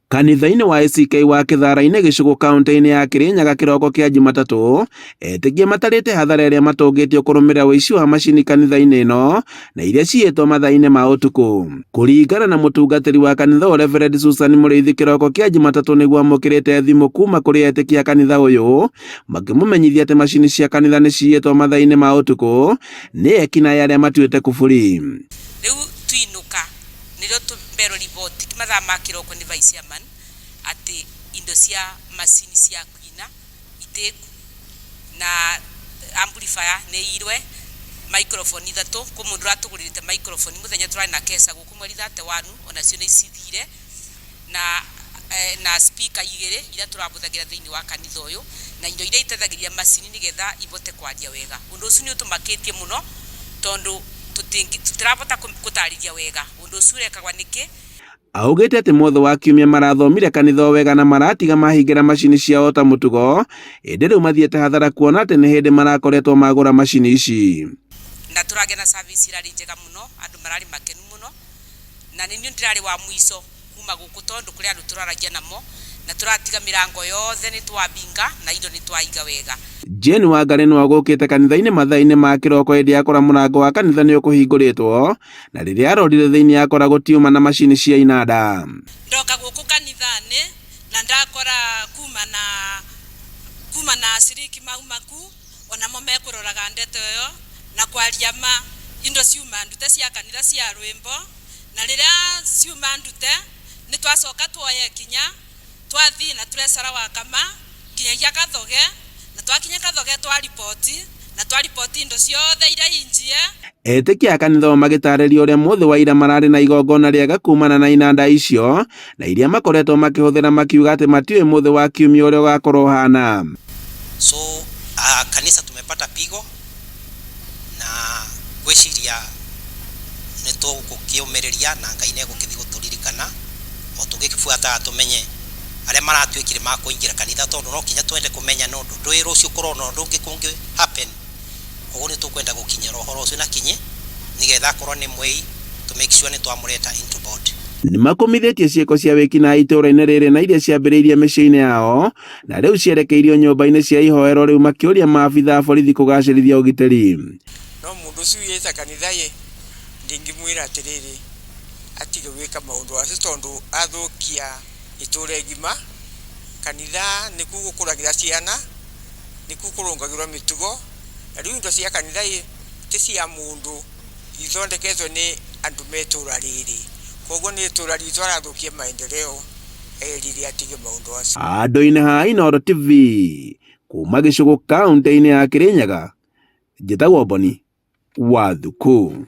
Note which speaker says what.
Speaker 1: Kanitha-inĩ wa ACK wa Kithara-inĩ gĩcigo kaunti-inĩ ya Kirinyaga kĩroko kĩa Jumatatũ, etĩkia matarĩte hathara ĩrĩa matũngĩtio kũrũmĩrĩra ũici wa macini kanitha-inĩ ĩno na iria ciĩtwo mathaa-inĩ ma ũtukũ. Kũringana na mũtungatĩri wa kanitha ũyũ Reverend Susan Mũrĩithi, kĩroko kĩa Jumatatũ nĩguo amũkĩrĩte thimũ kuma kũrĩ etĩkia kanitha ũyũ makĩmũmenyithia atĩ macini cia kanitha nĩ ciĩtwo mathaa-inĩ ma ũtukũ nĩ ekinaĩ arĩa matuĩte kuburi.
Speaker 2: Rĩu tuinuka nĩrĩo tũmbero riboti mathaa ma kĩroko nĩ vice chairman atĩ indo cia macini cia kuina iteku na amplifier nĩ irwe microphone ithatũ kwa mũndũ ratũgũrĩte microphone mũthenya tũrarĩ na kesa gũkũ mweri 31 onacio nĩ cithire na speaker igĩrĩ iria tũrabũthagĩra thĩinĩ wa kanitha ũyũ na indo iria iteithagĩria macini nĩgetha ibote kwaria wega. Ũndũ ũcio nĩ ũtũmakĩtie mũno tondũ tũtirabota gũtarĩria wega ũndũ ũcio ũrekagwa nĩkĩ.
Speaker 1: Augĩte atĩ mothe wa kiumia marathomire kanitha wega na maratiga mahingĩra macini ciao ta mũtugo, ĩndĩ rĩu mathiĩte hathara kuona atĩ nĩ hĩndĩ marakoretwo magũra macini ici.
Speaker 2: Na tũragĩa na service irarĩ njega mũno, andũ mararĩ makenu mũno na nĩ niĩ ndirarĩ wa mũico kuma gũkũ tondũ kũrĩ andũ tũraragia namo na tũratiga mĩrango yothe nĩ twabinga na indo nĩ twaiga wega.
Speaker 1: Jane Wangari nĩ agũkĩte kanitha-inĩ mathaa-inĩ ma kĩroko hĩndĩ yakora mũrango wa kanitha nĩ ũkũhingũrĩtwo na rĩrĩa arorire thĩinĩ akora gũtiuma na macini cia inanda.
Speaker 2: Ndoka gũkũ kanitha-inĩ na ndakora kuma na aciriki maumaku onamo mekũroraga ndeto ĩyo na kwaria indo ciuma ndute cia kanitha cia rwĩmbo na rĩrĩa ciuma ndute nĩ twacoka tuoye kinya twathi na turesara wa kama kinyagia Kathoge na twakinya Kathoge twaripoti indo ciothe iria injie.
Speaker 1: Etĩkia a kanitha magĩtarĩria ũrĩa mothe wa ira mararĩ na igongona rĩega kumana na inanda icio na iria makoretwo makĩhũthĩra makiuga atĩ matiũĩ mothe wa kiumia ũrĩa ũgakorwo hana.
Speaker 3: So kanisa tumepata pigo na gwĩciria nĩ tũgũkĩũmĩrĩria na Ngai nĩ egũkĩthi gũtũririkana o tũgĩbuataga tũmenye arĩa maratuĩkire ma kũingĩra kanitha tondũ no kinya twende kũmenya no ndũĩ rũciũ korona ũndũ ũngĩ kũngĩ happen. Koguo nĩ tũkwenda gũkinyĩra ũhoro ũcio na kinyi nĩgetha korwo nĩ mwei to make sure nĩ twamũreta into board.
Speaker 1: Nĩ makomithĩtie ciĩko cia wĩkinaĩ itũũra-inĩ rĩrĩ na iria ciambĩrĩirie mĩciĩ-inĩ yao na rĩu cierekeirio nyũmba-inĩ cia ihoero, rĩu makĩũria maabitha a borithi kũgacĩrithia ũgitĩri.
Speaker 4: No mũndũ ũcio yeta kanitha ye ndingĩmwĩra atĩrĩrĩ atige gwĩka maũndũ acio tondũ athũkia itũũra ngima. Kanitha nĩkuo gũkũragĩra ciana, nĩkuo kũrũngagĩrwo mĩtugo na rĩu indo cia kanitha ti cia mũndũ ithondeketwo nĩ andũ me itũũra rĩrĩ. Koguo nĩ itũũra ritũ arathũkia maendeleo erire atige maũndũ acio.
Speaker 1: Andũ-inĩ ha Inooro TV kuma gĩcigo kaunti-inĩ ya Kirinyaga, njĩtagwo Boni Wathuku.